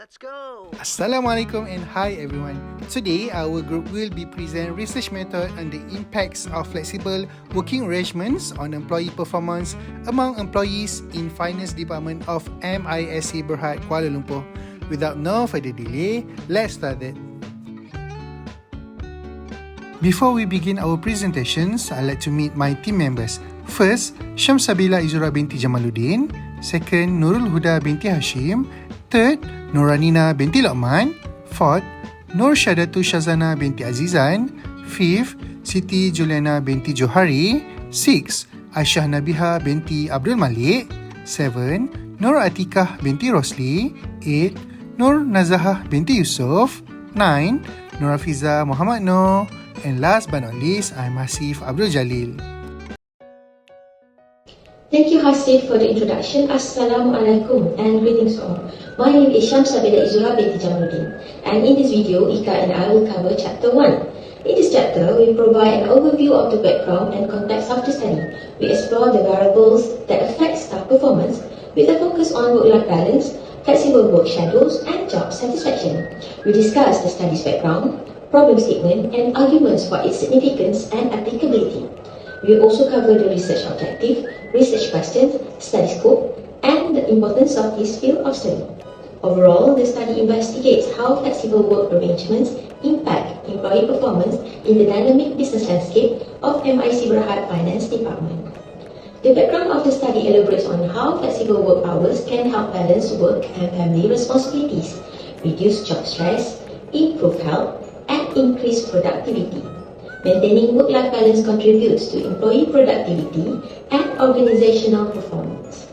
Let's go! Assalamualaikum and hi everyone. Today, our group will be present research method on the impacts of flexible working arrangements on employee performance among employees in Finance Department of MISC Berhad, Kuala Lumpur. Without no further delay, let's start it. Before we begin our presentations, I'd like to meet my team members. First, Syamsabila Izura binti Jamaluddin. Second, Nurul Huda binti Hashim. Third, Nuranina binti Lokman. Fourth, Nur Syadatu Shazana binti Azizan. Fifth, Siti Juliana binti Johari. Sixth, Aisyah Nabiha binti Abdul Malik. Seven, Nur Atikah binti Rosli. Eight, Nur Nazahah binti Yusof. Nine, Nur Hafiza Muhammad Noor. And last but not least, I'm Hasif Abdul Jalil. Thank you, Hasif, for the introduction. Assalamualaikum and greetings to all. My name is Syamsabila Izura binti Jamaluddin, and in this video, Ika and I will cover Chapter 1. In this chapter, we provide an overview of the background and context of the study. We explore the variables that affect staff performance with a focus on work-life balance, flexible work schedules, and job satisfaction. We discuss the study's background, problem statement, and arguments for its significance and applicability. We will also cover the research objective, research questions, study scope, and the importance of this field of study. Overall, the study investigates how flexible work arrangements impact employee performance in the dynamic business landscape of MISC Berhad Finance Department. The background of the study elaborates on how flexible work hours can help balance work and family responsibilities, reduce job stress, improve health, and increase productivity. Maintaining work-life balance contributes to employee productivity and organizational performance.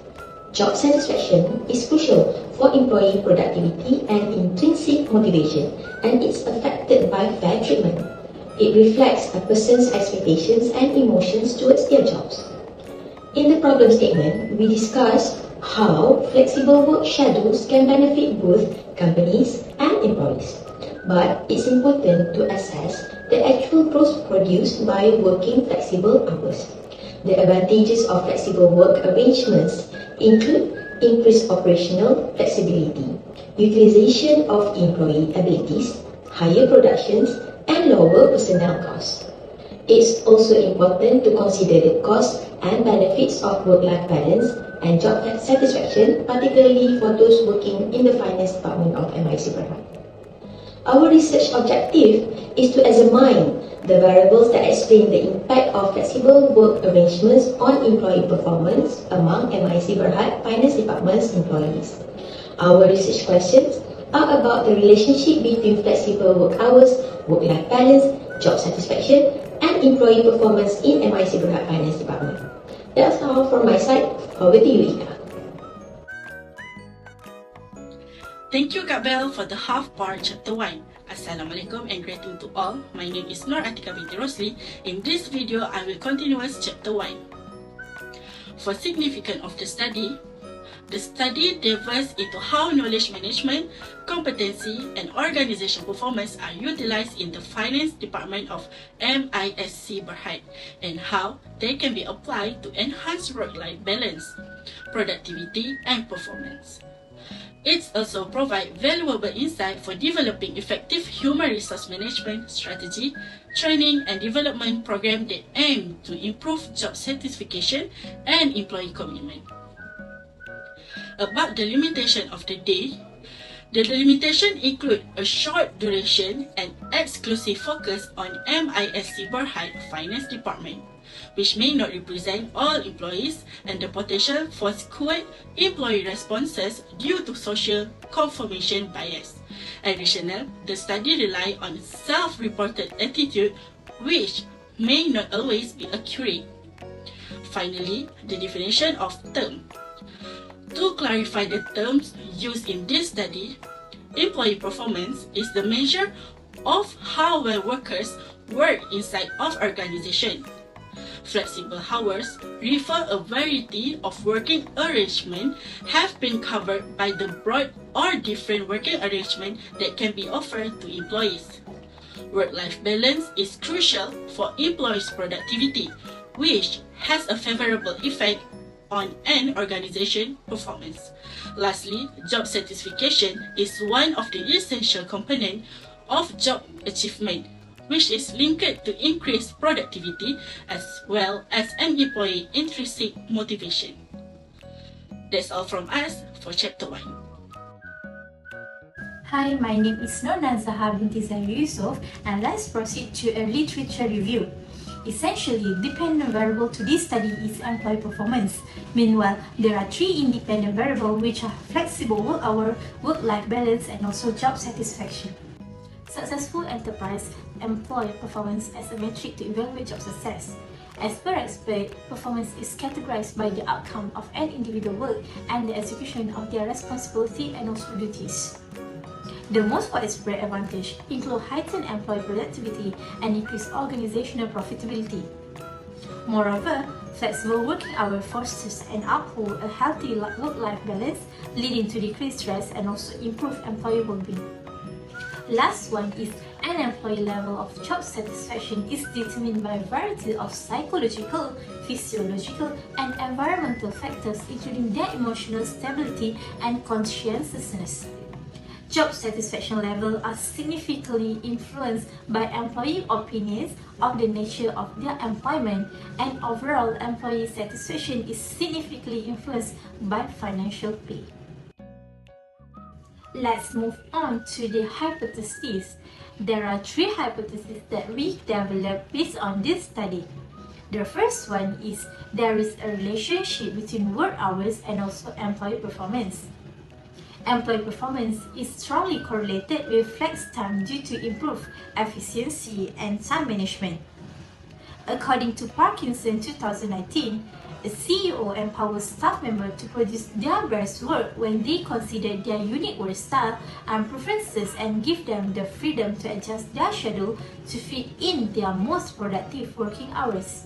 Job satisfaction is crucial for employee productivity and intrinsic motivation, and is affected by fair treatment. It reflects a person's expectations and emotions towards their jobs. In the problem statement, we discuss how flexible work schedules can benefit both companies and employees. But it's important to assess the actual growth produced by working flexible hours. The advantages of flexible work arrangements include increased operational flexibility, utilization of employee abilities, higher productions, and lower personnel costs. It's also important to consider the costs and benefits of work-life balance and job satisfaction, particularly for those working in the finance department of MISC Berhad. Our research objective is to examine the variables that explain the impact of flexible work arrangements on employee performance among MISC Berhad Finance Department's employees. Our research questions are about the relationship between flexible work hours, work-life balance, job satisfaction, and employee performance in MISC Berhad Finance Department. That's all from my side. Over to you, Ika. Thank you, Kak Bel, for the half part chapter 1. Assalamualaikum and greeting to all. My name is Nur Atikah binti Rosli. In this video, I will continue chapter 1. For significance of the study delves into how knowledge management, competency, and organization performance are utilized in the finance department of MISC Berhad, and how they can be applied to enhance work-life balance, productivity, and performance. It also provides valuable insight for developing effective human resource management strategy, training and development program that aim to improve job satisfaction and employee commitment. About the limitation of the day, the limitation include a short duration and exclusive focus on MISC Berhad Finance Department, which may not represent all employees, and the potential for skewed employee responses due to social confirmation bias. Additionally, the study relies on self-reported attitude, which may not always be accurate. Finally, the definition of term. To clarify the terms used in this study, employee performance is the measure of how well workers work inside of organization. Flexible hours refer a variety of working arrangements have been covered by the broad or different working arrangement that can be offered to employees. Work-life balance is crucial for employees' productivity, which has a favorable effect on an organization performance. Lastly, job satisfaction is one of the essential components of job achievement, which is linked to increased productivity as well as an employee intrinsic motivation. That's all from us for Chapter 1. Hi, my name is Nona Zahar binti Zahir Yusof, and let's proceed to a literature review. Essentially, dependent variable to this study is employee performance. Meanwhile, there are three independent variables which are flexible work hour, work-life balance, and also job satisfaction. Successful enterprise employ performance as a metric to evaluate job success. As per expert, performance is categorized by the outcome of an individual work and the execution of their responsibility and also duties. The most widespread advantage include heightened employee productivity and increased organizational profitability. Moreover, flexible working hours fosters and uphold a healthy work-life balance, leading to decreased stress and also improved employee well-being. Last one is an employee level of job satisfaction is determined by a variety of psychological, physiological, and environmental factors, including their emotional stability and conscientiousness. Job satisfaction levels are significantly influenced by employee opinions of the nature of their employment, and overall employee satisfaction is significantly influenced by financial pay. Let's move on to the hypotheses. There are three hypotheses that we developed based on this study. The first one is there is a relationship between work hours and also employee performance. Employee performance is strongly correlated with flex time due to improved efficiency and time management. According to Parkinson 2019, a CEO empowers staff members to produce their best work when they consider their unique work style and preferences and give them the freedom to adjust their schedule to fit in their most productive working hours.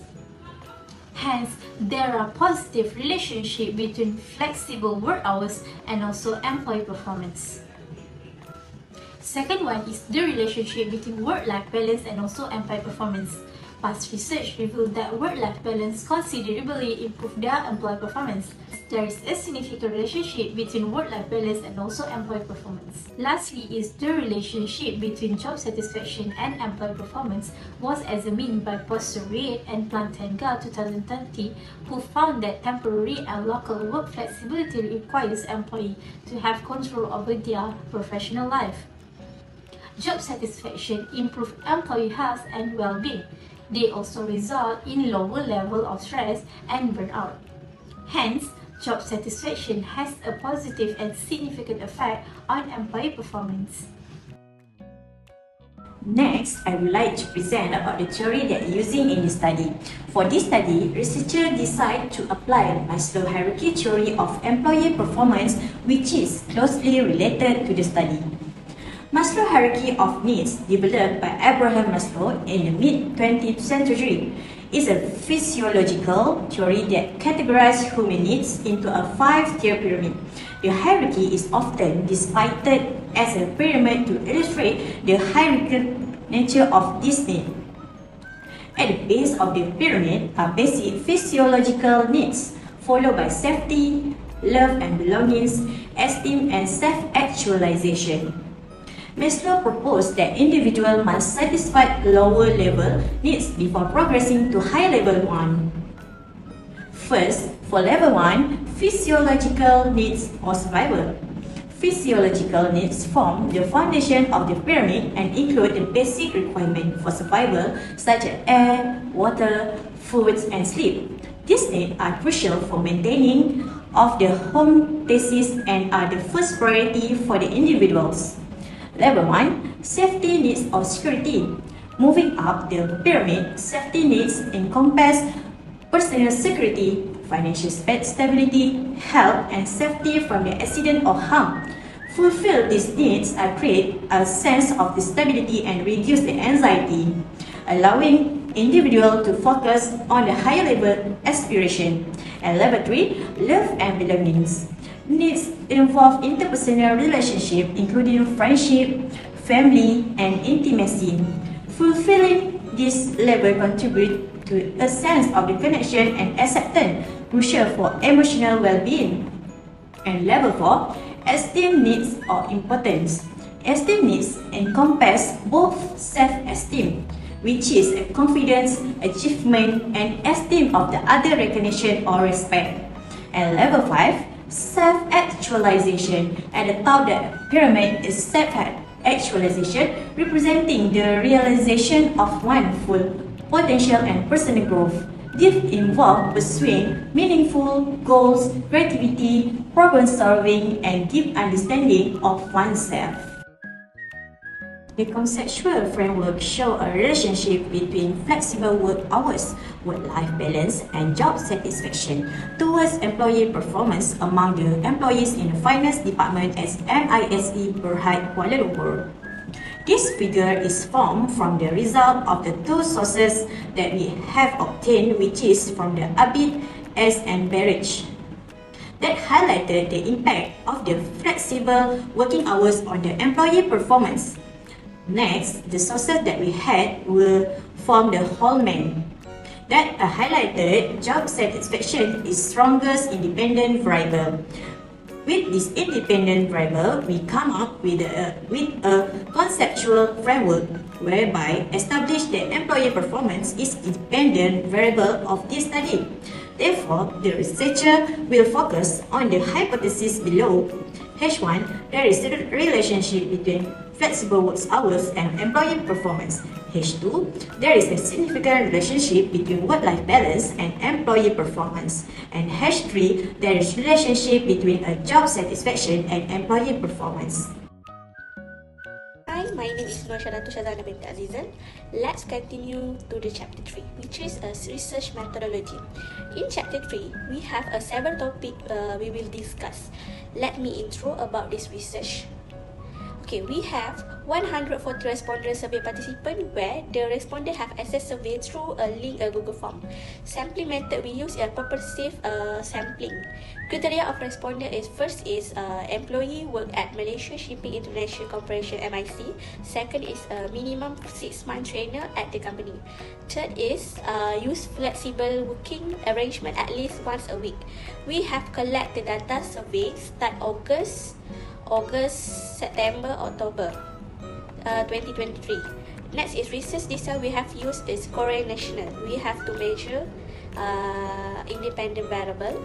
Hence, there are positive relationships between flexible work hours and also employee performance. Second one is the relationship between work-life balance and also employee performance. Past research revealed that work-life balance considerably improved their employee performance. There is a significant relationship between work-life balance and also employee performance. Lastly is the relationship between job satisfaction and employee performance was examined by Posterior and Plantenga 2020, who found that temporary and local work flexibility requires employees to have control over their professional life. Job satisfaction improves employee health and well-being. They also result in lower level of stress and burnout. Hence, job satisfaction has a positive and significant effect on employee performance. Next, I would like to present about the theory that using in this study. For this study, researchers decide to apply Maslow hierarchy theory of employee performance, which is closely related to the study. Maslow hierarchy of needs, developed by Abraham Maslow in the mid-20th century, is a physiological theory that categorizes human needs into a 5-tier pyramid. The hierarchy is often depicted as a pyramid to illustrate the hierarchical nature of this need. At the base of the pyramid are basic physiological needs, followed by safety, love and belongings, esteem and self-actualization. Maslow proposed that individuals must satisfy lower-level needs before progressing to high-level one. First, for level 1, physiological needs or survival. Physiological needs form the foundation of the pyramid and include the basic requirements for survival such as air, water, food, and sleep. These needs are crucial for maintaining of the homeostasis and are the first priority for the individuals. Level 1, safety needs or security. Moving up the pyramid, safety needs encompass personal security, financial stability, health, and safety from the accident or harm. Fulfill these needs and create a sense of stability and reduce the anxiety, allowing individual to focus on the higher level aspiration. And level 3, love and belongings. Needs involve interpersonal relationship, including friendship, family, and intimacy. Fulfilling this level contribute to a sense of the connection and acceptance crucial for emotional well-being. And level 4, esteem needs or importance. Esteem needs encompass both self-esteem, which is a confidence, achievement, and esteem of the other recognition or respect. And level 5, self-actualization. At the top of the pyramid is self-actualization, representing the realization of one's full potential and personal growth. These involve pursuing meaningful goals, creativity, problem solving, and deep understanding of oneself. The conceptual framework shows a relationship between flexible work hours, work-life balance, and job satisfaction towards employee performance among the employees in the finance department at MISC Berhad, Kuala Lumpur. This figure is formed from the result of the two sources that we have obtained, which is from the Abid S. and Barrage, that highlighted the impact of the flexible working hours on the employee performance. Next, the sources that we had will form the Holman, that highlighted job satisfaction is strongest independent variable. With this independent variable, we come up with a conceptual framework whereby establish that employee performance is independent variable of this study. Therefore, the researcher will focus on the hypothesis below. H1, there is a relationship between flexible work hours and employee performance. H2, there is a significant relationship between work-life balance and employee performance. And H3, there is relationship between a job satisfaction and employee performance. Hi, my name is Nur Syaratu Shazana binti Azizan. Let's continue to the chapter 3, which is a research methodology. In chapter 3, we have several topics we will discuss. Let me intro about this research. Okay, we have 140 respondent survey participants where the respondent have accessed survey through a link, a Google form. Sampling method we use a purposive sampling. Criteria of respondent is first is employee work at Malaysia Shipping International Corporation MIC. Second is minimum 6-month trainer at the company. Third is use flexible working arrangement at least once a week. We have collected data survey start August, September, October 2023. Next is research detail we have used is Korean national. We have to measure independent variable,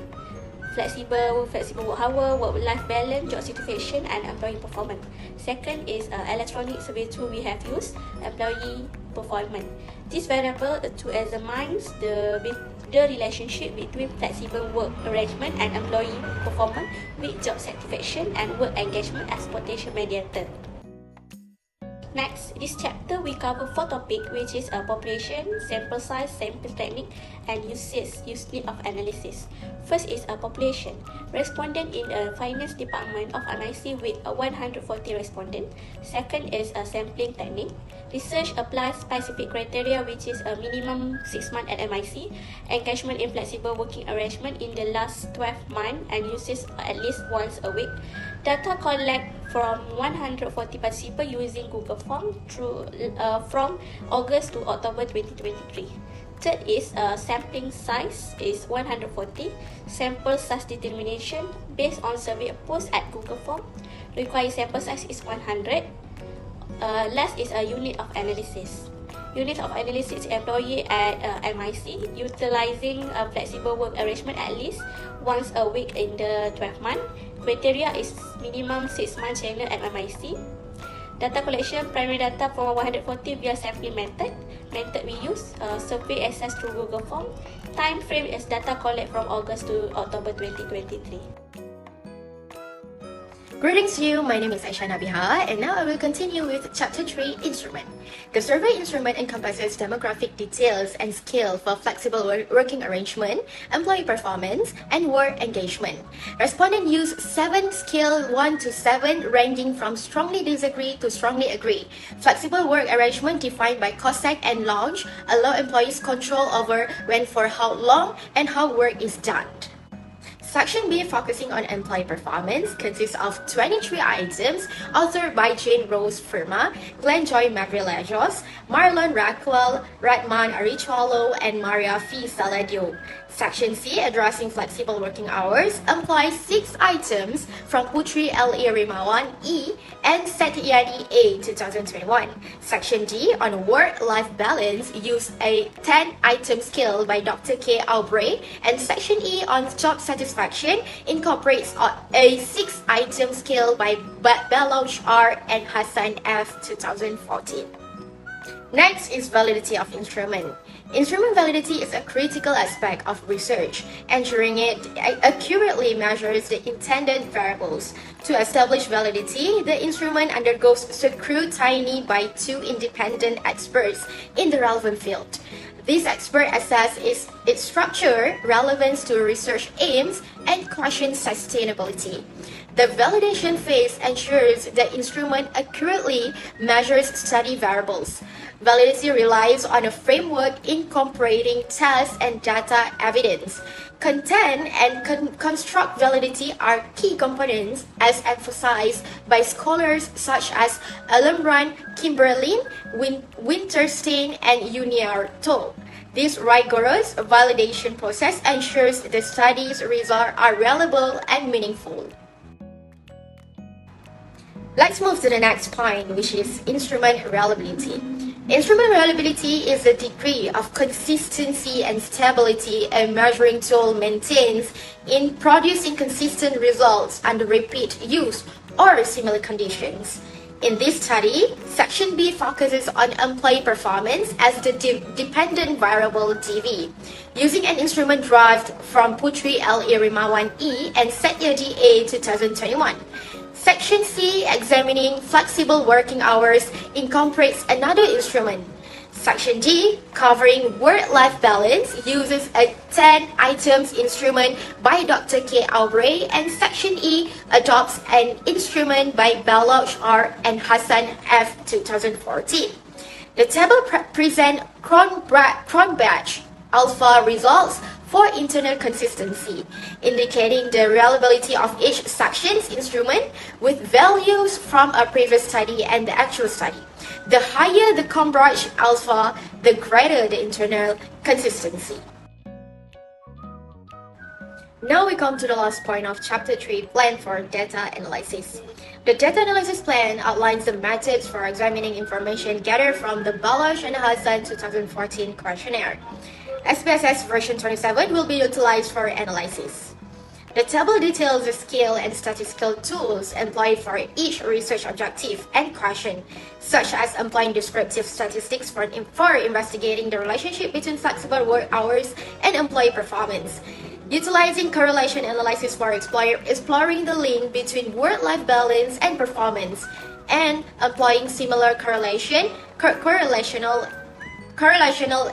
flexible work hour, work-life balance, job satisfaction, and employee performance. Second is electronic survey tool we have used, employee performance. This variable to examine the relationship between flexible work arrangement and employee performance with job satisfaction and work engagement as potential mediator. Next, this chapter we cover 4 topics, which is population, sample size, sample technique, and use need of analysis. First is population. Respondent in the finance department of MIC with 140 respondents. Second is sampling technique. Research applies specific criteria, which is a minimum 6 months at MIC, engagement in flexible working arrangement in the last 12 months, and uses at least once a week. Data collect from 140 participants using Google Form from August to October 2023. Third is sampling size is 140. Sample size determination based on survey post at Google Form. Required sample size is 100. Last is a unit of analysis. Unit of analysis employee at MIC utilizing a flexible work arrangement at least once a week in the 12 months. Criteria is minimum 6 months trainer at MIC. Data collection, primary data from 140 via sampling method. Method we use, survey access through Google Form. Time frame is data collect from August to October 2023. Greetings to you, my name is Aisha Nabiha, and now I will continue with Chapter 3, Instrument. The survey instrument encompasses demographic details and scale for flexible working arrangement, employee performance, and work engagement. Respondents use 7 scale 1 to 7, ranging from strongly disagree to strongly agree. Flexible work arrangement defined by COSAC and LOUNGE allow employees control over when, for how long, and how work is done. Section B, focusing on employee performance, consists of 23 items authored by Jane Rose Firma, Glenjoy Magrilejos, Marlon Raquel, Ratman Arichualo, and Maria F. Saladio. Section C, addressing flexible working hours, employs 6 items from Putri L.A. Rimawan E and Satyani A 2021. Section D, on work-life balance, use a 10-item scale by Dr. K. Aubrey, and Section E, on job satisfaction, incorporates a 6-item scale by Belouch R and Hassan F 2014. Next is validity of instrument. Instrument validity is a critical aspect of research, ensuring it accurately measures the intended variables. To establish validity, the instrument undergoes scrutiny by 2 independent experts in the relevant field. These experts assess its structure, relevance to research aims, and question sustainability. The validation phase ensures the instrument accurately measures study variables. Validity relies on a framework incorporating tests and data evidence. Content and construct validity are key components as emphasized by scholars such as Alumbrand, Kimberlin, Winterstein, and Uniarto. This rigorous validation process ensures the study's results are reliable and meaningful. Let's move to the next point, which is instrument reliability. Instrument reliability is the degree of consistency and stability a measuring tool maintains in producing consistent results under repeat use or similar conditions. In this study, Section B focuses on employee performance as the dependent variable DV, using an instrument derived from Putri L.A. Rimawan E and Satyadi A 2021. Section C, examining flexible working hours, incorporates another instrument. Section D, covering work-life balance, uses a 10-items instrument by Dr. K. Aubrey, and Section E adopts an instrument by Belouch R. and Hassan F. 2014. The table presents Cronbach alpha results for internal consistency, indicating the reliability of each section's instrument with values from a previous study and the actual study. The higher the Cronbach alpha, the greater the internal consistency. Now we come to the last point of Chapter 3, Plan for Data Analysis. The data analysis plan outlines the methods for examining information gathered from the Belouch and Hassan 2014 questionnaire. SPSS version 27 will be utilized for analysis. The table details the scale and statistical tools employed for each research objective and question, such as employing descriptive statistics for investigating the relationship between flexible work hours and employee performance, utilizing correlation analysis for exploring the link between work-life balance and performance, and employing similar correlational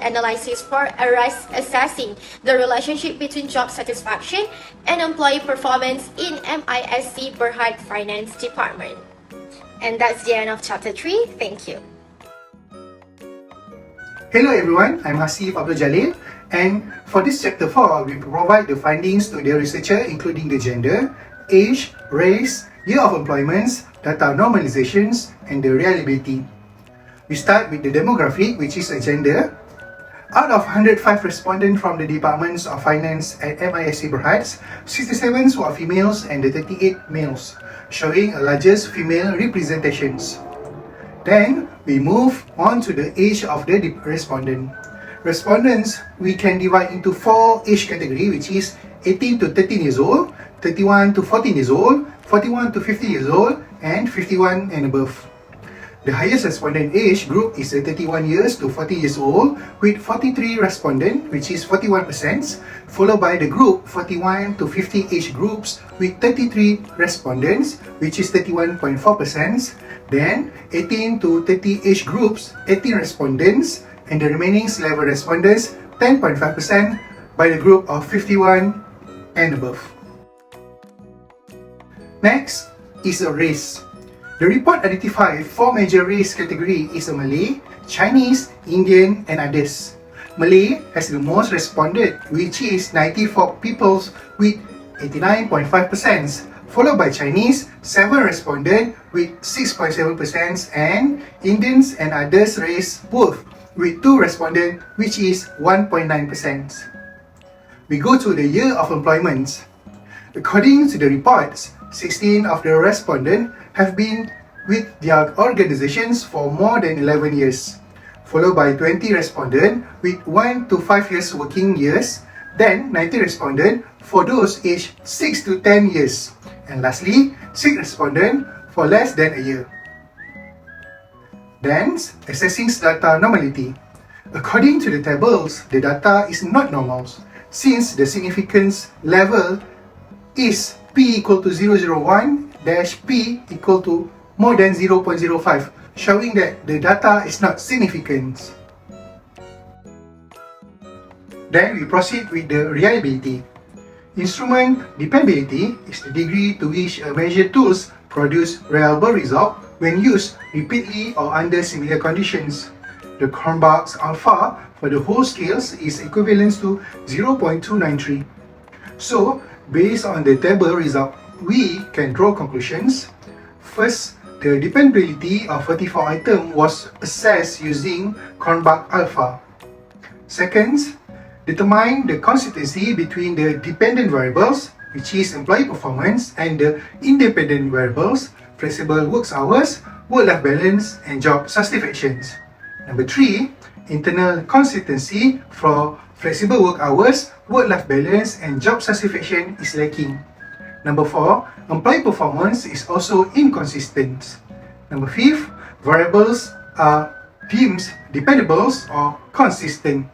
analysis for assessing the relationship between job satisfaction and employee performance in MISC Berhad Finance Department. And that's the end of Chapter 3. Thank you. Hello everyone, I'm Hasif Abdul Jalil, and for this Chapter 4, we provide the findings to the researcher including the gender, age, race, year of employment, data normalizations, and the reliability. We start with the demographic, which is a gender. Out of 105 respondents from the Departments of Finance at MISC Berhad, 67 were females and 38 males, showing a largest female representations. Then, we move on to the age of the respondent. Respondents, we can divide into 4 age category, which is 18 to 13 years old, 31 to 14 years old, 41 to 50 years old, and 51 and above. The highest respondent age group is 31 years to 40 years old with 43 respondents, which is 41%, followed by the group 41 to 50 age groups with 33 respondents, which is 31.4%. Then 18 to 30 age groups, 18 respondents, and the remaining level respondents, 10.5%, by the group of 51 and above. Next is a race. The report identified 4 major race categories is a Malay, Chinese, Indian, and others. Malay has the most responded, which is 94 people with 89.5%, followed by Chinese, 7 responded with 6.7%, and Indians and others race both with 2 responded, which is 1.9%. We go to the year of employment. According to the reports, 16 of the respondents have been with their organizations for more than 11 years, followed by 20 respondents with 1 to 5 years working years, then 90 respondents for those aged 6 to 10 years, and lastly, 6 respondents for less than a year. Then, assessing data normality. According to the tables, the data is not normal, since the significance level is P equal to 0.001 P equal to more than 0.05, showing that the data is not significant. Then we proceed with the reliability. Instrument dependability is the degree to which a measure tools produce reliable result when used repeatedly or under similar conditions. The Cronbach's alpha for the whole scales is equivalent to 0.293. So, based on the table result, we can draw conclusions. First, the dependability of 34 items was assessed using Cronbach alpha. Second, determine the consistency between the dependent variables, which is employee performance, and the independent variables, flexible work hours, work-life balance, and job satisfaction. Number 3, internal consistency for flexible work hours, work-life balance, and job satisfaction is lacking. Number 4, employee performance is also inconsistent. Number 5, variables are deemed dependable or consistent.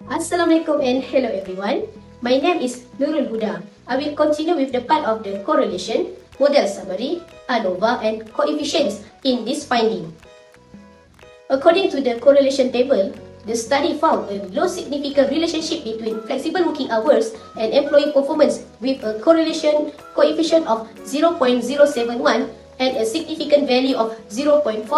Assalamualaikum and hello everyone. My name is Nurul Huda. I will continue with the part of the correlation, model summary, ANOVA, and coefficients in this finding. According to the correlation table, the study found a low significant relationship between flexible working hours and employee performance with a correlation coefficient of 0.071 and a significant value of 0.472,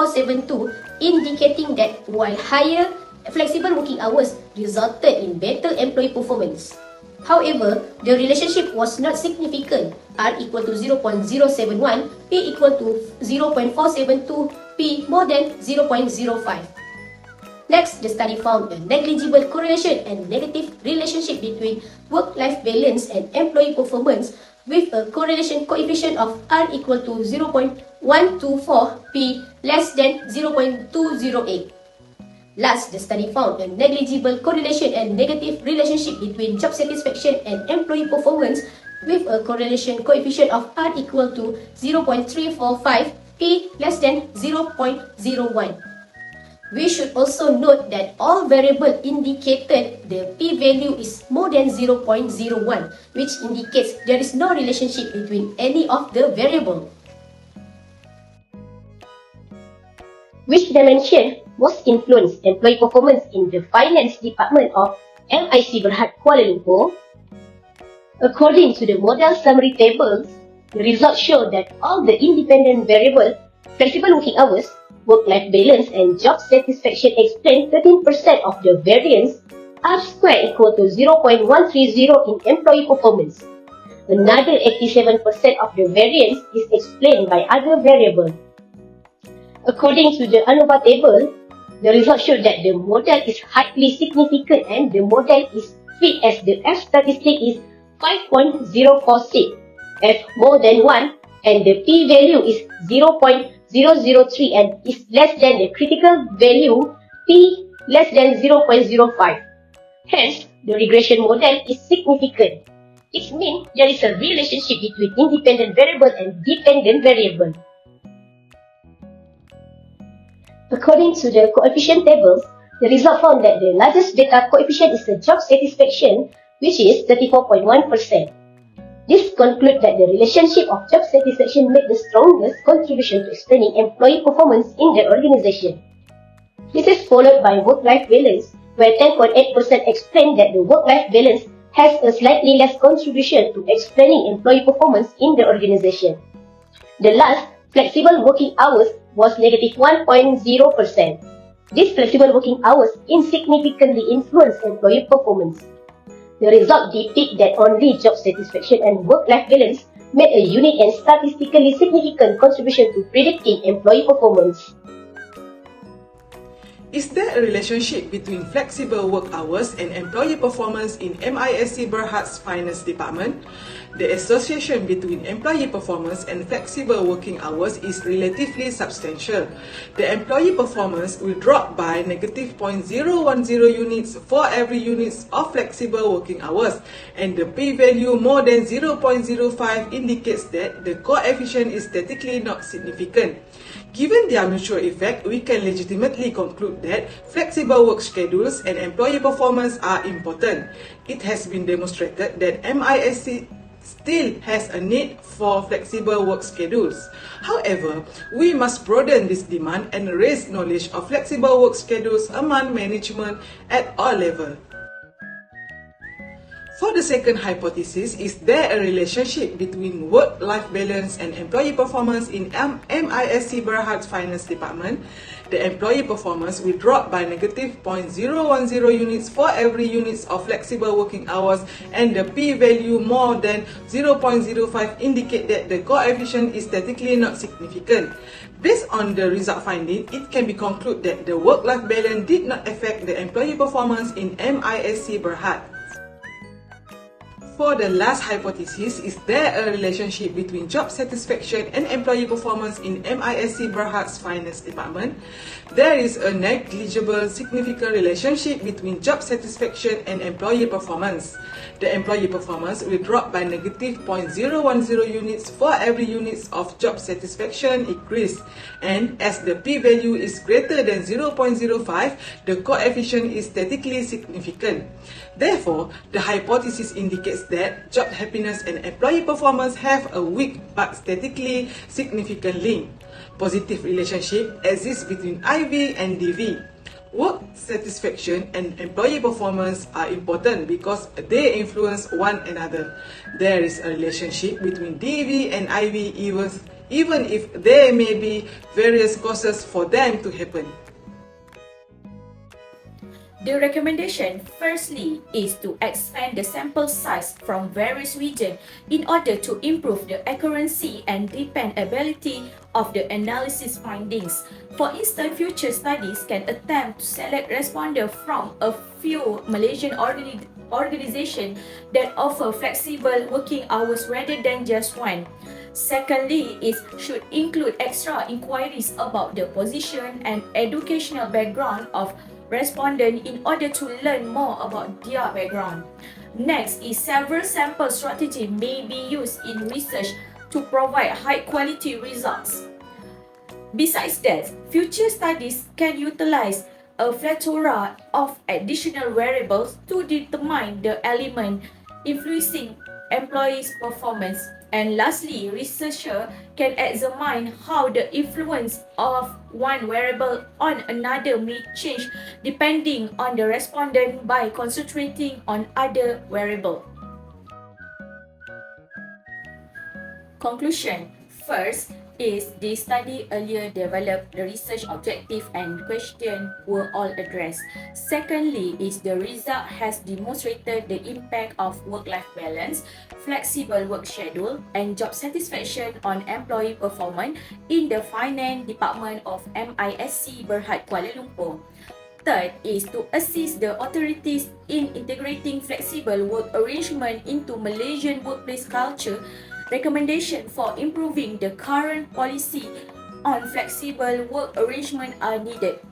indicating that while higher flexible working hours resulted in better employee performance. However, the relationship was not significant. R equal to 0.071, P equal to 0.472, P more than 0.05. Next, the study found a negligible correlation and negative relationship between work-life balance and employee performance with a correlation coefficient of R equal to 0.124, P less than 0.208. Last, the study found a negligible correlation and negative relationship between job satisfaction and employee performance with a correlation coefficient of R equal to 0.345, P less than 0.01. We should also note that all variables indicated the p-value is more than 0.01, which indicates there is no relationship between any of the variables. Which dimension most influence employee performance in the finance department of MISC Berhad, Kuala Lumpur? According to the model summary tables, the results show that all the independent variables, flexible working hours, work-life balance, and job satisfaction explain 13% of the variance, R squared equal to 0.130 in employee performance. Another 87% of the variance is explained by other variables. According to the ANOVA table, the results show that the model is highly significant and the model is fit as the F statistic is 5.046, F more than 1, and the p-value is 0.003 and is less than the critical value p less than 0.05. Hence, the regression model is significant. It means there is a relationship between independent variable and dependent variable. According to the coefficient tables, the result found that the largest beta coefficient is the job satisfaction, which is 34.1%. This concludes that the relationship of job satisfaction made the strongest contribution to explaining employee performance in the organization. This is followed by work-life balance, where 10.8% explained that the work-life balance has a slightly less contribution to explaining employee performance in the organization. The last, flexible working hours, was negative 1.0%. These flexible working hours insignificantly influence employee performance. The result depict that only job satisfaction and work-life balance made a unique and statistically significant contribution to predicting employee performance. Is there a relationship between flexible work hours and employee performance in MISC Berhad's Finance Department? The association between employee performance and flexible working hours is relatively substantial. The employee performance will drop by negative 0.010 units for every unit of flexible working hours, and the p-value more than 0.05 indicates that the coefficient is statistically not significant. Given their mutual effect, we can legitimately conclude that flexible work schedules and employee performance are important. It has been demonstrated that MISC still has a need for flexible work schedules. However, we must broaden this demand and raise knowledge of flexible work schedules among management at all levels. For the second hypothesis, is there a relationship between work-life balance and employee performance in MISC Berhad's Finance Department? The employee performance will drop by negative 0.010 units for every unit of flexible working hours, and the p-value more than 0.05 indicate that the coefficient is statistically not significant. Based on the result finding, it can be concluded that the work-life balance did not affect the employee performance in MISC Berhad. For the last hypothesis, is there a relationship between job satisfaction and employee performance in MISC Berhad's Finance Department? There is a negligible significant relationship between job satisfaction and employee performance. The employee performance will drop by negative 0.010 units for every unit of job satisfaction increase, and as the p-value is greater than 0.05, the coefficient is statistically significant. Therefore, the hypothesis indicates that job happiness and employee performance have a weak but statistically significant link. Positive relationship exists between IV and DV. Work satisfaction and employee performance are important because they influence one another. There is a relationship between DV and IV even if there may be various causes for them to happen. The recommendation, firstly, is to expand the sample size from various regions in order to improve the accuracy and dependability of the analysis findings. For instance, future studies can attempt to select respondents from a few Malaysian organizations that offer flexible working hours rather than just one. Secondly, it should include extra inquiries about the position and educational background of respondents in order to learn more about their background. Next is several sample strategies may be used in research to provide high-quality results. Besides that, future studies can utilize a plethora of additional variables to determine the element influencing employees' performance. And lastly, researchers can examine how the influence of one variable on another may change depending on the respondent by concentrating on other variables. Conclusion. First is the study earlier developed the research objective and question were all addressed. Secondly is the result has demonstrated the impact of work-life balance, flexible work schedule and job satisfaction on employee performance in the Finance Department of MISC Berhad, Kuala Lumpur. Third is to assist the authorities in integrating flexible work arrangement into Malaysian workplace culture. Recommendation for improving the current policy on flexible work arrangement are needed.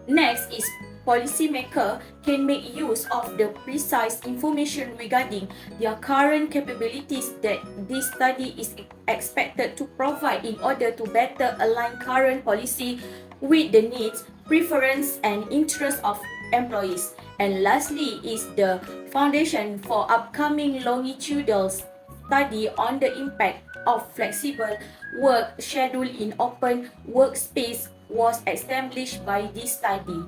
Next is policymaker can make use of the precise information regarding their current capabilities that this study is expected to provide in order to better align current policy with the needs, preference and interests of employees. And lastly is the foundation for upcoming longitudinal study on the impact of flexible work schedule in open workspace was established by this study.